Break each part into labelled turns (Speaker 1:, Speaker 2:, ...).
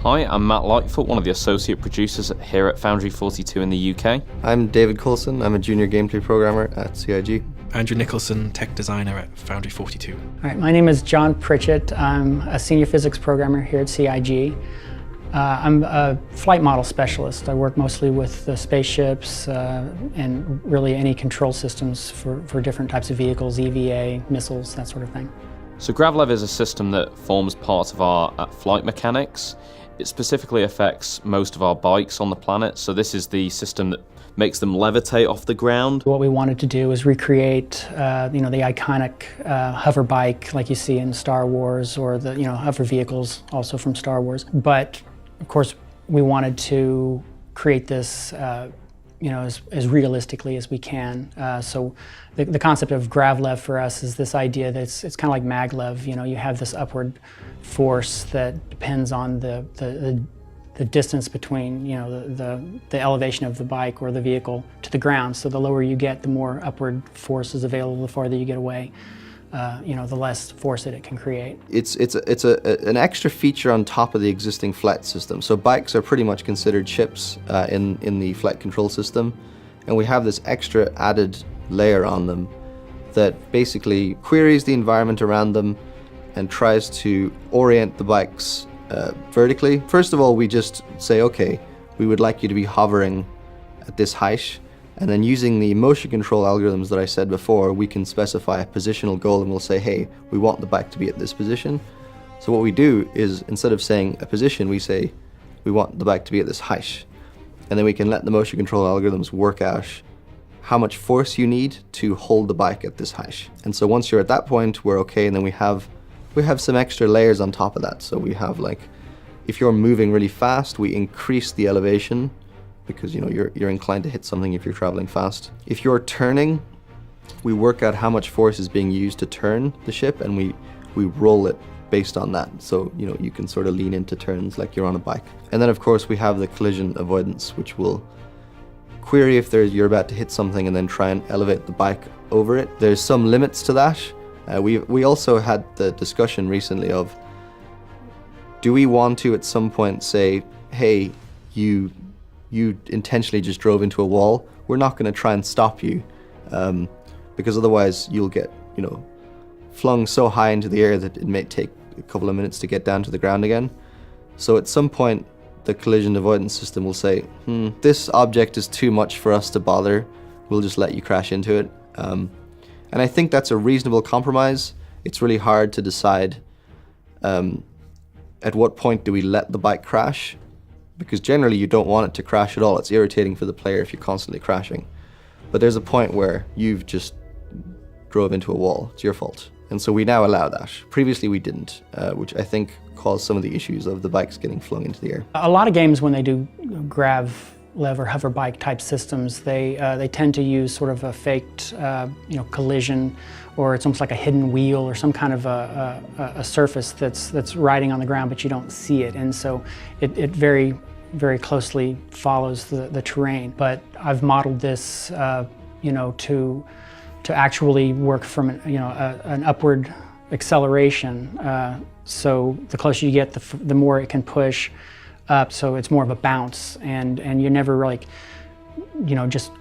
Speaker 1: Hi, I'm Matt Lightfoot, one of the associate producers here at Foundry 42 in the UK.
Speaker 2: I'm David Coulson, I'm a junior gameplay programmer at CIG.
Speaker 3: Andrew Nicholson, tech designer at Foundry 42.
Speaker 4: All right, my name is John Pritchett. I'm a senior physics programmer here at CIG. I'm a flight model specialist. I work mostly with the spaceships and really any control systems for different types of vehicles, EVA, missiles, that sort of thing.
Speaker 1: So Gravlev is a system that forms part of our flight mechanics. It specifically affects most of our bikes on the planet, so this is the system that makes them levitate off the ground.
Speaker 4: What we wanted to do is recreate, the iconic hover bike like you see in Star Wars, or the hover vehicles also from Star Wars. But of course, we wanted to create this, as realistically as we can. So the concept of Gravlev for us is this idea that it's kind of like maglev. You have this upward force that depends on the distance between the elevation of the bike or the vehicle to the ground. So the lower you get, the more upward force is available. The farther you get away, the less force that it can create.
Speaker 2: It's an extra feature on top of the existing flight system. So bikes are pretty much considered ships in the flight control system, and we have this extra added layer on them that basically queries the environment around them and tries to orient the bikes vertically. First of all, we just say, okay, we would like you to be hovering at this height. And then using the motion control algorithms that I said before, we can specify a positional goal and we'll say, hey, we want the bike to be at this position. So what we do is, instead of saying a position, we say, we want the bike to be at this height. And then we can let the motion control algorithms work out how much force you need to hold the bike at this height. And so once you're at that point, we're okay, and then we have some extra layers on top of that. So we have, like, if you're moving really fast, we increase the elevation, because you're inclined to hit something if you're traveling fast. If you're turning, we work out how much force is being used to turn the ship, and we roll it based on that. So you can sort of lean into turns like you're on a bike. And then of course we have the collision avoidance, which will query if you're about to hit something and then try and elevate the bike over it. There's some limits to that. We also had the discussion recently of, do we want to at some point say, hey, you intentionally just drove into a wall, we're not going to try and stop you, because otherwise you'll get flung so high into the air that it may take a couple of minutes to get down to the ground again. So at some point the collision avoidance system will say, this object is too much for us to bother, we'll just let you crash into it. And I think that's a reasonable compromise. It's really hard to decide at what point do we let the bike crash, because generally you don't want it to crash at all. It's irritating for the player if you're constantly crashing. But there's a point where you've just drove into a wall. It's your fault. And so we now allow that. Previously we didn't, which I think caused some of the issues of the bikes getting flung into the air.
Speaker 4: A lot of games, when they do Gravlev or hover bike type systems, they tend to use sort of a faked collision, or it's almost like a hidden wheel or some kind of a surface that's riding on the ground, but you don't see it. And so it very, very closely follows the terrain. But I've modeled this to actually work from an upward acceleration. So the closer you get, the more it can push up. So it's more of a bounce, and you're never like, just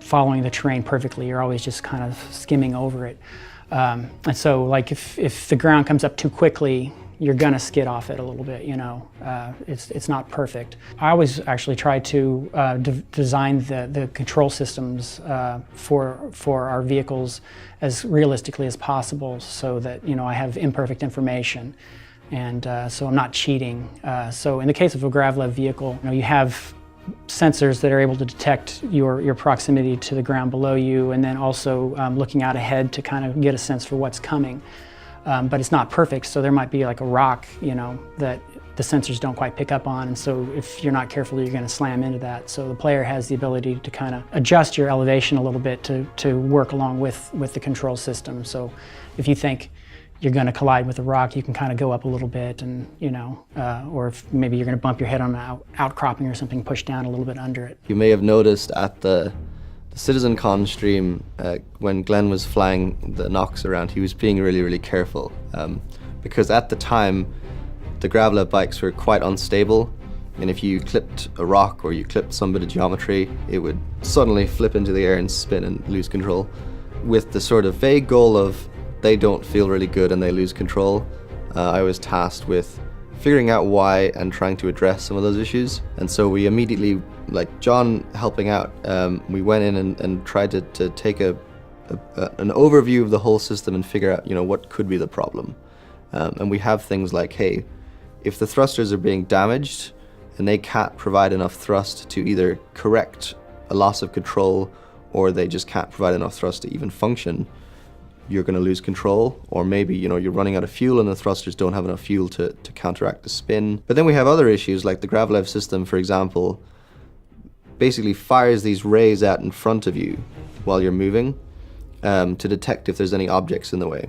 Speaker 4: following the terrain perfectly. You're always just kind of skimming over it. And so, like, if the ground comes up too quickly, you're gonna skid off it a little bit. It's not perfect. I always actually try to design the control systems for our vehicles as realistically as possible, so that I have imperfect information, and so I'm not cheating. So in the case of a Gravlev vehicle, you have sensors that are able to detect your proximity to the ground below you, and then also looking out ahead to kind of get a sense for what's coming. But it's not perfect, so there might be like a rock, that the sensors don't quite pick up on, and so if you're not careful, you're going to slam into that. So the player has the ability to kind of adjust your elevation a little bit to work along with the control system. So if you think you're going to collide with a rock, you can kind of go up a little bit, and or if maybe you're going to bump your head on an outcropping or something, push down a little bit under it.
Speaker 2: You may have noticed at the Citizen Con stream, when Glenn was flying the Nox around, he was being really, really careful, because at the time the Gravlev bikes were quite unstable, and if you clipped a rock or you clipped some bit of geometry, it would suddenly flip into the air and spin and lose control. With the sort of vague goal of they don't feel really good and they lose control, I was tasked with figuring out why and trying to address some of those issues. And so we immediately, like John helping out, we went in and tried to take an overview of the whole system and figure out, what could be the problem. And we have things like, hey, if the thrusters are being damaged and they can't provide enough thrust to either correct a loss of control, or they just can't provide enough thrust to even function, you're going to lose control. Or maybe, you're running out of fuel and the thrusters don't have enough fuel to counteract the spin. But then we have other issues, like the Gravlev system, for example, basically fires these rays out in front of you while you're moving to detect if there's any objects in the way.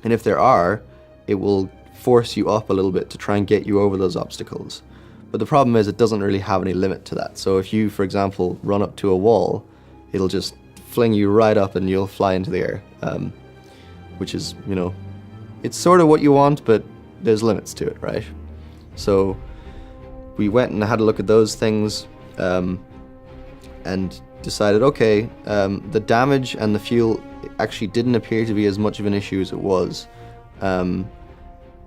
Speaker 2: And if there are, it will force you up a little bit to try and get you over those obstacles. But the problem is it doesn't really have any limit to that. So if you, for example, run up to a wall, it'll just fling you right up and you'll fly into the air, which is, it's sort of what you want, but there's limits to it, right? So we went and had a look at those things and decided, okay, the damage and the fuel actually didn't appear to be as much of an issue as it was.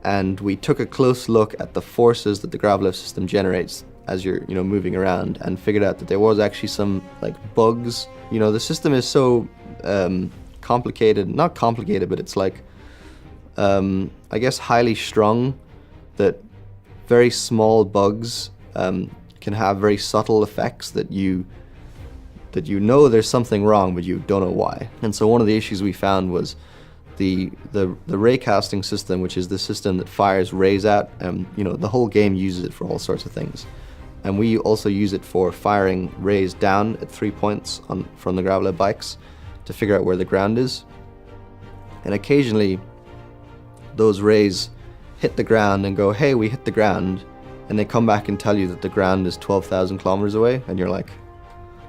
Speaker 2: And we took a close look at the forces that the Gravlev system generates as you're, moving around, and figured out that there was actually some bugs. The system is so complicated, not complicated, but it's I guess highly strung, that very small bugs can have very subtle effects that there's something wrong, but you don't know why. And so one of the issues we found was the ray casting system, which is the system that fires rays out. The whole game uses it for all sorts of things. And we also use it for firing rays down at 3 points from the Gravlev bikes to figure out where the ground is. And occasionally, those rays hit the ground and go, hey, we hit the ground. And they come back and tell you that the ground is 12,000 kilometers away. And you're like,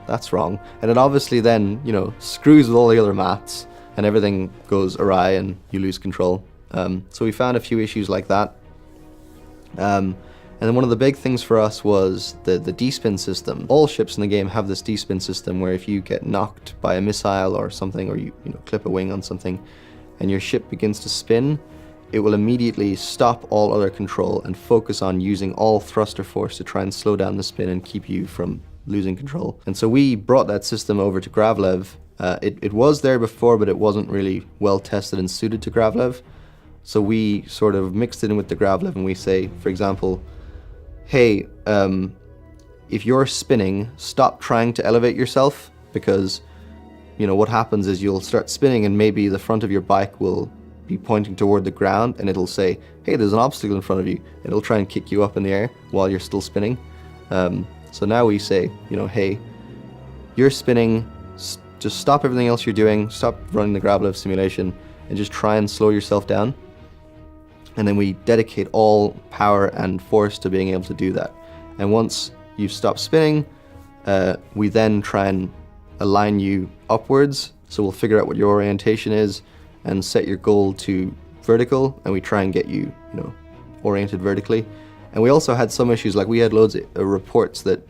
Speaker 2: that's wrong. And it obviously then, screws with all the other maths, and everything goes awry and you lose control. So we found a few issues like that. And then one of the big things for us was the D-spin system. All ships in the game have this D-spin system where if you get knocked by a missile or something, or you clip a wing on something, and your ship begins to spin, it will immediately stop all other control and focus on using all thruster force to try and slow down the spin and keep you from losing control. And so we brought that system over to Gravlev. It was there before, but it wasn't really well tested and suited to Gravlev. So we sort of mixed it in with the Gravlev, and we say, for example, hey, if you're spinning, stop trying to elevate yourself, because what happens is you'll start spinning and maybe the front of your bike will be pointing toward the ground, and it'll say, hey, there's an obstacle in front of you, and it'll try and kick you up in the air while you're still spinning. So now we say, hey, you're spinning, just stop everything else you're doing, stop running the Gravlev simulation, and just try and slow yourself down. And then we dedicate all power and force to being able to do that. And once you've stopped spinning, we then try and align you upwards. So we'll figure out what your orientation is and set your goal to vertical, and we try and get you, oriented vertically. And we also had some issues, like we had loads of reports that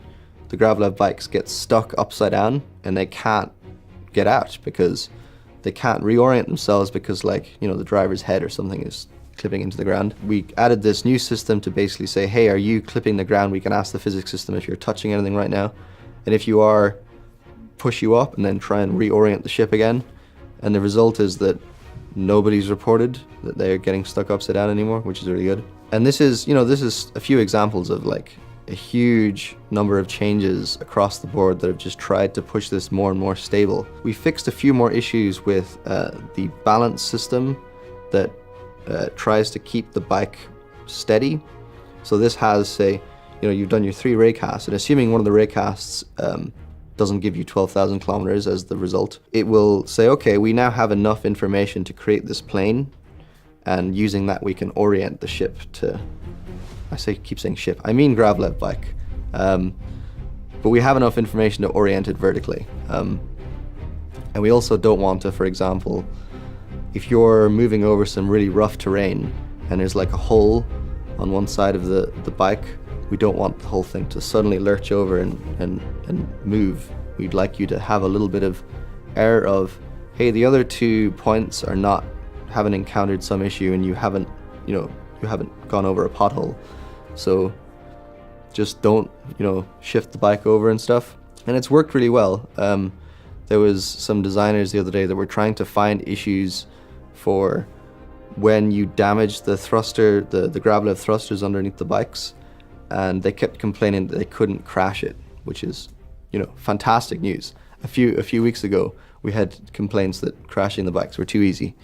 Speaker 2: the Gravlev bikes get stuck upside down and they can't get out because they can't reorient themselves because the driver's head or something is clipping into the ground. We added this new system to basically say, hey, are you clipping the ground? We can ask the physics system if you're touching anything right now. And if you are, push you up and then try and reorient the ship again. And the result is that nobody's reported that they're getting stuck upside down anymore, which is really good. And this is a few examples of a huge number of changes across the board that have just tried to push this more and more stable. We fixed a few more issues with the balance system that tries to keep the bike steady. So this has, say, you've done your 3 ray casts, and assuming one of the ray casts doesn't give you 12,000 kilometers as the result, it will say, okay, we now have enough information to create this plane, and using that we can orient the ship to, keep saying ship, I mean Gravlev bike. But we have enough information to orient it vertically. And we also don't want to, for example, if you're moving over some really rough terrain and there's a hole on one side of the bike. We don't want the whole thing to suddenly lurch over and move. We'd like you to have a little bit of air of, hey, the other 2 points haven't encountered some issue, and you haven't gone over a pothole. So just don't, shift the bike over and stuff. And it's worked really well. There was some designers the other day that were trying to find issues for when you damage the thruster, the Gravlev thrusters underneath the bikes, and they kept complaining that they couldn't crash it, which is, fantastic news. A few weeks ago, we had complaints that crashing the bikes were too easy,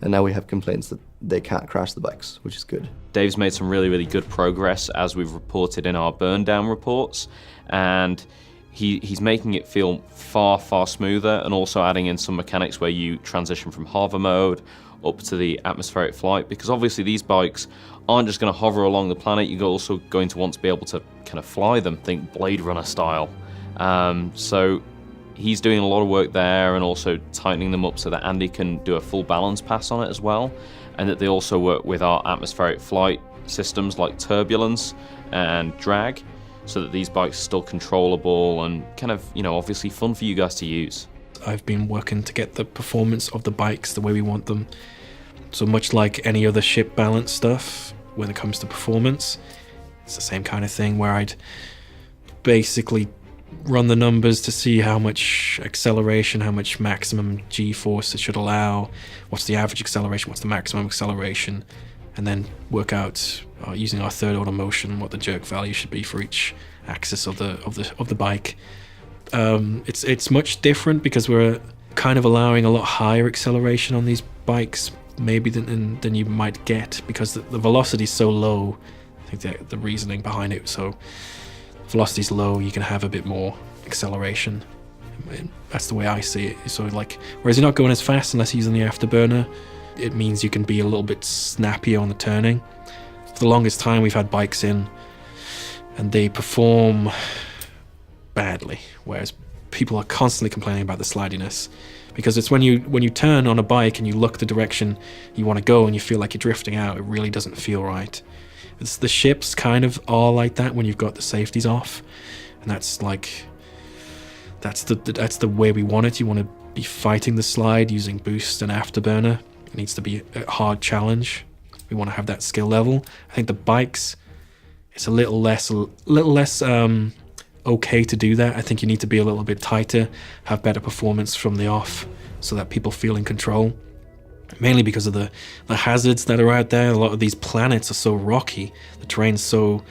Speaker 2: and now we have complaints that they can't crash the bikes, which is good.
Speaker 1: Dave's made some really, really good progress, as we've reported in our burn down reports, and he's making it feel far, far smoother, and also adding in some mechanics where you transition from hover mode up to the atmospheric flight, because obviously these bikes aren't just going to hover along the planet, you're also going to want to be able to kind of fly them, think Blade Runner style. So he's doing a lot of work there, and also tightening them up so that Andy can do a full balance pass on it as well, and that they also work with our atmospheric flight systems like turbulence and drag, so that these bikes are still controllable and kind of, obviously fun for you guys to use.
Speaker 3: I've been working to get the performance of the bikes the way we want them. So much like any other ship balance stuff, when it comes to performance, it's the same kind of thing where I'd basically run the numbers to see how much acceleration, how much maximum G-force it should allow, what's the average acceleration, what's the maximum acceleration, and then work out using our third order motion what the jerk value should be for each axis of the bike. It's much different because we're kind of allowing a lot higher acceleration on these bikes maybe than you might get, because the velocity is so low. I think the reasoning behind it, so velocity is low, you can have a bit more acceleration. That's the way I see it. So whereas you're not going as fast unless you're using the afterburner, it means you can be a little bit snappier on the turning. For the longest time we've had bikes in and they perform badly, whereas people are constantly complaining about the slidiness, because it's when you turn on a bike and you look the direction you want to go and you feel like you're drifting out, it really doesn't feel right. The ships kind of are like that when you've got the safeties off, and that's the way we want it. You want to be fighting the slide using boost and afterburner. It needs to be a hard challenge. We want to have that skill level. I think the bikes, it's a little less okay to do that. I think you need to be a little bit tighter, have better performance from the off, so that people feel in control. Mainly because of the hazards that are out there. A lot of these planets are so rocky, the terrain's it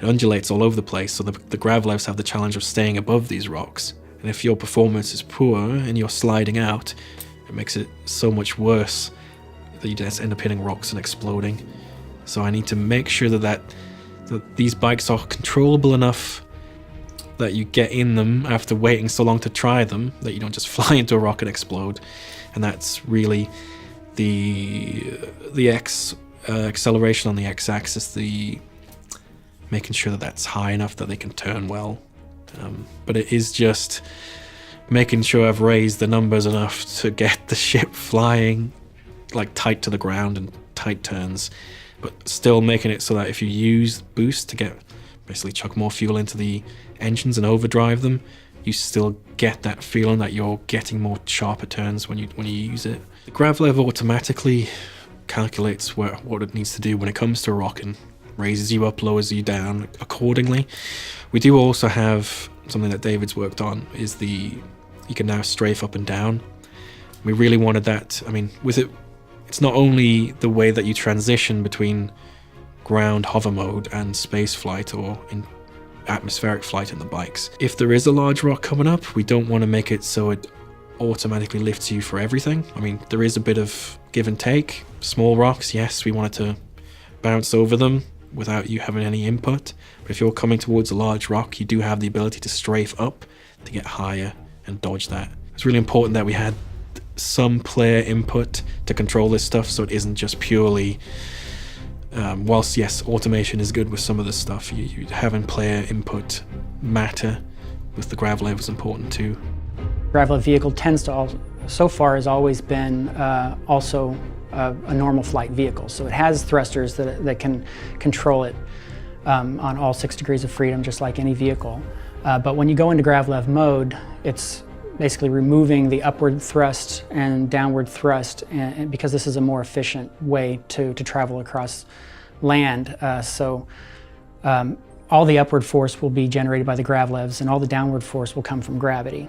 Speaker 3: undulates all over the place, so the Gravlevs have the challenge of staying above these rocks. And if your performance is poor and you're sliding out, it makes it so much worse that you just end up hitting rocks and exploding. So I need to make sure that these bikes are controllable enough that you get in them after waiting so long to try them, that you don't just fly into a rock and explode. And that's really the acceleration on the x-axis, the making sure that that's high enough that they can turn well. But it is just making sure I've raised the numbers enough to get the ship flying tight to the ground and tight turns, but still making it so that if you use boost to basically chuck more fuel into the engines and overdrive them, you still get that feeling that you're getting more sharper turns when you use it. The Gravlev automatically calculates what it needs to do when it comes to a rock and raises you up, lowers you down accordingly. We do also have something that David's worked on, is you can now strafe up and down. We really wanted that. I mean, with it's not only the way that you transition between ground hover mode and space flight or in atmospheric flight in the bikes. If there is a large rock coming up, we don't want to make it so it automatically lifts you for everything. I mean, there is a bit of give and take. Small rocks, yes, we want it to bounce over them without you having any input. But if you're coming towards a large rock, you do have the ability to strafe up to get higher and dodge that. It's really important that we had some player input to control this stuff, so it isn't just purely whilst yes, automation is good with some of this stuff, you having player input matter with the Gravlev is important too.
Speaker 4: Gravlev vehicle tends to so far has always been also a normal flight vehicle. So it has thrusters that can control it on all 6 degrees of freedom, just like any vehicle. But when you go into Gravlev mode, it's basically removing the upward thrust and downward thrust, and because this is a more efficient way to travel across land. All the upward force will be generated by the Gravlevs, and all the downward force will come from gravity.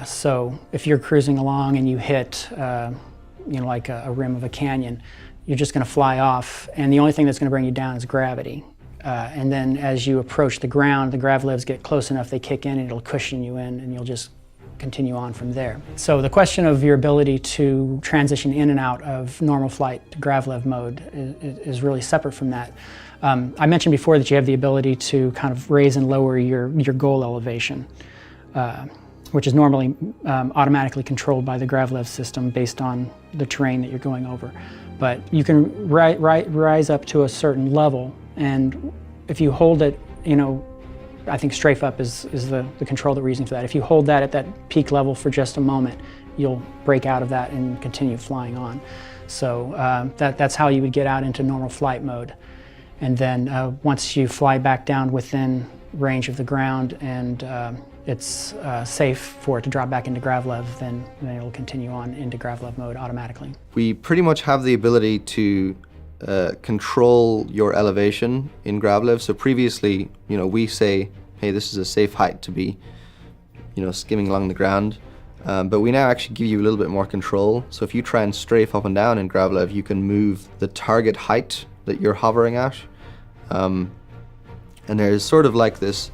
Speaker 4: So if you're cruising along and you hit, like a rim of a canyon, you're just going to fly off, and the only thing that's going to bring you down is gravity. And then as you approach the ground, the Gravlevs get close enough, they kick in, and it'll cushion you in, and you'll just continue on from there. So the question of your ability to transition in and out of normal flight to Gravlev mode is really separate from that. I mentioned before that you have the ability to kind of raise and lower your goal elevation, which is normally automatically controlled by the Gravlev system based on the terrain that you're going over. But you can rise up to a certain level, and if you hold it, I think strafe up is the control that we're using for that. If you hold that at that peak level for just a moment, you'll break out of that and continue flying on. So that's how you would get out into normal flight mode. And then once you fly back down within range of the ground and it's safe for it to drop back into Gravlev, then it'll continue on into Gravlev mode automatically.
Speaker 2: We pretty much have the ability to control your elevation in Gravlev. So previously, we say, hey, this is a safe height to be, skimming along the ground. But we now actually give you a little bit more control. So if you try and strafe up and down in Gravlev, you can move the target height that you're hovering at. And there's sort of like this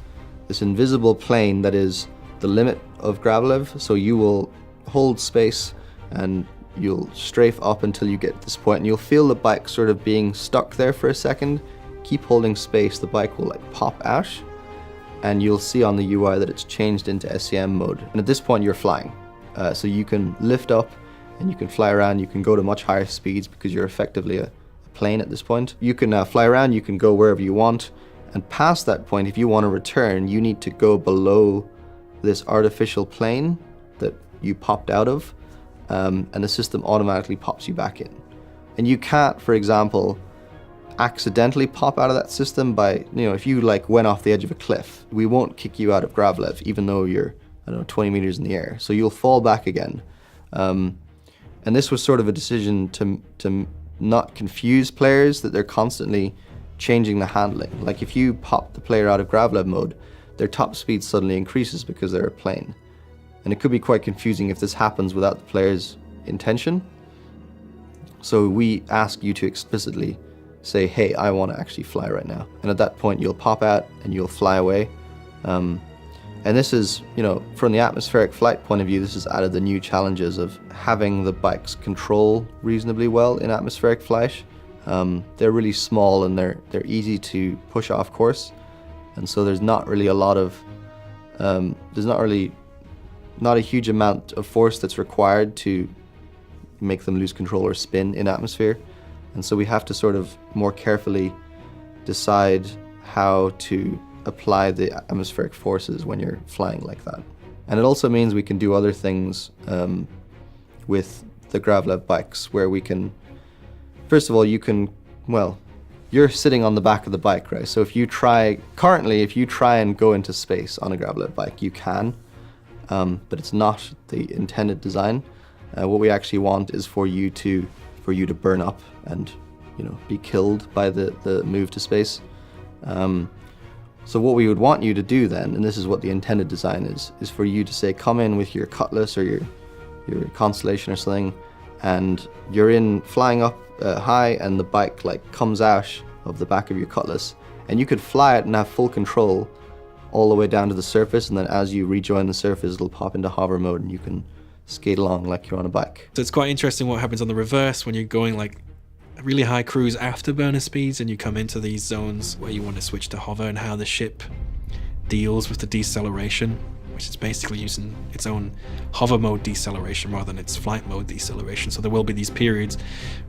Speaker 2: invisible plane that is the limit of Gravlev. So you will hold space and you'll strafe up until you get to this point, and you'll feel the bike sort of being stuck there for a second. Keep holding space, the bike will pop out, and you'll see on the UI that it's changed into SEM mode. And at this point you're flying. So you can lift up and you can fly around, you can go to much higher speeds because you're effectively a plane at this point. You can fly around, you can go wherever you want, and past that point, if you want to return, you need to go below this artificial plane that you popped out of. And the system automatically pops you back in. And you can't, for example, accidentally pop out of that system by, if you went off the edge of a cliff, we won't kick you out of Gravlev, even though you're, 20 meters in the air. So you'll fall back again. And this was sort of a decision to not confuse players, that they're constantly changing the handling. Like if you pop the player out of Gravlev mode, their top speed suddenly increases because they're a plane. And it could be quite confusing if this happens without the player's intention. So we ask you to explicitly say, hey, I want to actually fly right now. And at that point, you'll pop out and you'll fly away. And this is, from the atmospheric flight point of view, this has added the new challenges of having the bikes control reasonably well in atmospheric flight. They're really small and they're easy to push off course. And so there's not really a lot of, not a huge amount of force that's required to make them lose control or spin in atmosphere. And so we have to sort of more carefully decide how to apply the atmospheric forces when you're flying like that. And it also means we can do other things with the Gravlev bikes, where we can, first of all, you're sitting on the back of the bike, right? So if you try and go into space on a Gravlev bike, you can. But it's not the intended design. What we actually want is for you to burn up and be killed by the move to space. So what we would want you to do then, and this is what the intended design is for you to say, come in with your cutlass or your constellation or something, and you're flying up high, and the bike comes out of the back of your cutlass, and you could fly it and have full control all the way down to the surface, and then as you rejoin the surface, it'll pop into hover mode and you can skate along like you're on a bike.
Speaker 3: So it's quite interesting what happens on the reverse when you're going a really high cruise after burner speeds and you come into these zones where you want to switch to hover, and how the ship deals with the deceleration, which is basically using its own hover mode deceleration rather than its flight mode deceleration. So there will be these periods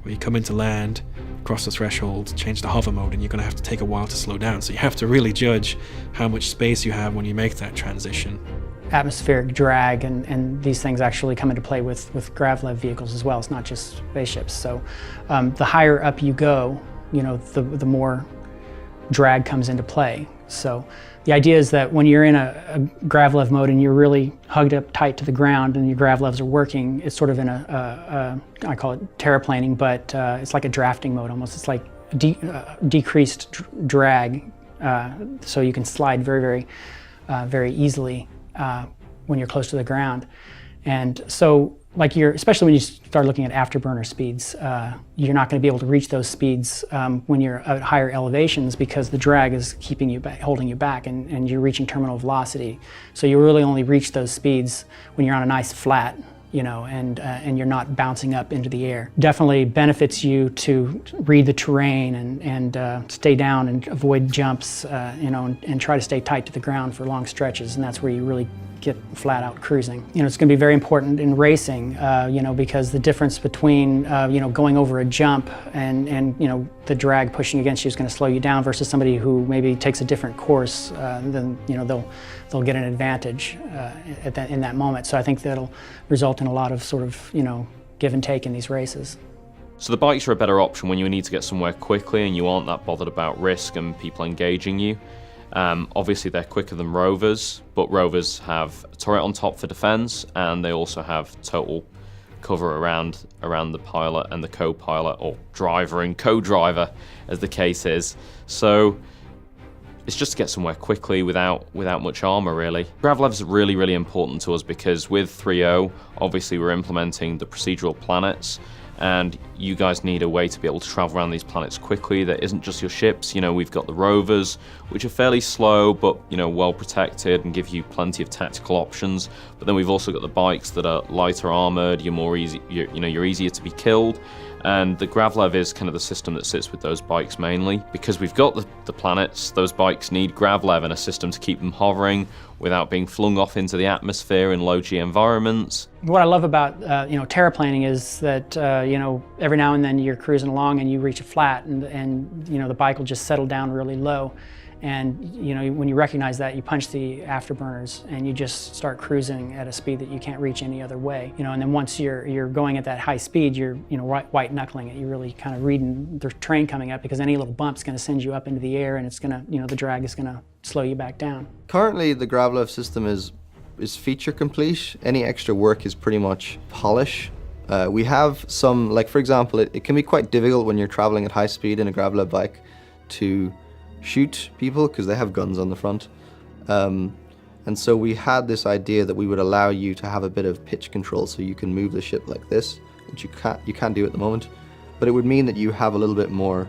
Speaker 3: where you come into land, cross the threshold, change to hover mode, and you're going to have to take a while to slow down. So you have to really judge how much space you have when you make that transition.
Speaker 4: atmospheric drag, and these things actually come into play with Gravlev vehicles as well. It's not just spaceships. So the higher up you go, the more drag comes into play. So the idea is that when you're in a Gravlev mode and you're really hugged up tight to the ground and your Gravlevs are working, it's sort of in I call it terraplaning, but it's like a drafting mode almost. It's like decreased drag, so you can slide very, very easily when you're close to the ground. And so, especially when you start looking at afterburner speeds, you're not going to be able to reach those speeds when you're at higher elevations, because the drag is keeping you back, holding you back, and you're reaching terminal velocity. So you really only reach those speeds when you're on a nice flat, and you're not bouncing up into the air. Definitely benefits you to read the terrain and stay down and avoid jumps, and try to stay tight to the ground for long stretches, and that's where you really get flat out cruising. It's going to be very important in racing, because the difference between, going over a jump and the drag pushing against you is going to slow you down versus somebody who maybe takes a different course, then, they'll get an advantage in that moment. So I think that'll result in a lot of sort of, give and take in these races.
Speaker 1: So the bikes are a better option when you need to get somewhere quickly and you aren't that bothered about risk and people engaging you. Obviously they're quicker than Rovers, but Rovers have a turret on top for defense, and they also have total cover around the pilot and the co-pilot, or driver and co-driver as the case is. So it's just to get somewhere quickly without much armor, really. Gravlev's really, really important to us because with 3.0, obviously we're implementing the procedural planets, and you guys need a way to be able to travel around these planets quickly that isn't just your ships. We've got the rovers, which are fairly slow but well protected and give you plenty of tactical options. But then we've also got the bikes that are lighter armored. You're easier to be killed. And the Gravlev is kind of the system that sits with those bikes mainly. Because we've got the planets, those bikes need Gravlev and a system to keep them hovering without being flung off into the atmosphere in low-G environments.
Speaker 4: What I love about terraplaning is that every now and then you're cruising along and you reach a flat, and the bike will just settle down really low. And when you recognize that, you punch the afterburners and you just start cruising at a speed that you can't reach any other way. And then once you're going at that high speed, you're white knuckling it. You're really kind of reading the train coming up, because any little bump's going to send you up into the air, and it's going to the drag is going to slow you back down.
Speaker 2: Currently, the Gravlev system is feature complete. Any extra work is pretty much polish. We have some, for example, it can be quite difficult when you're traveling at high speed in a Gravlev bike to shoot people because they have guns on the front. And so we had this idea that we would allow you to have a bit of pitch control, so you can move the ship like this, which you can't do at the moment. But it would mean that you have a little bit more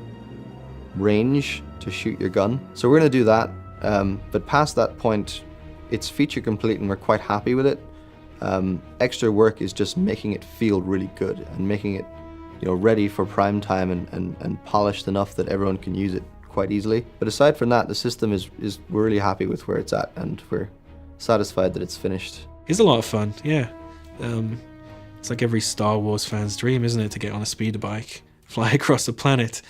Speaker 2: range to shoot your gun. So we're going to do that. But past that point, it's feature complete and we're quite happy with it. Extra work is just making it feel really good and making it ready for prime time and polished enough that everyone can use it quite easily. But aside from that, the system we're really happy with where it's at, and we're satisfied that it's finished.
Speaker 3: It's a lot of fun, yeah. It's like every Star Wars fan's dream, isn't it, to get on a speeder bike, fly across the planet.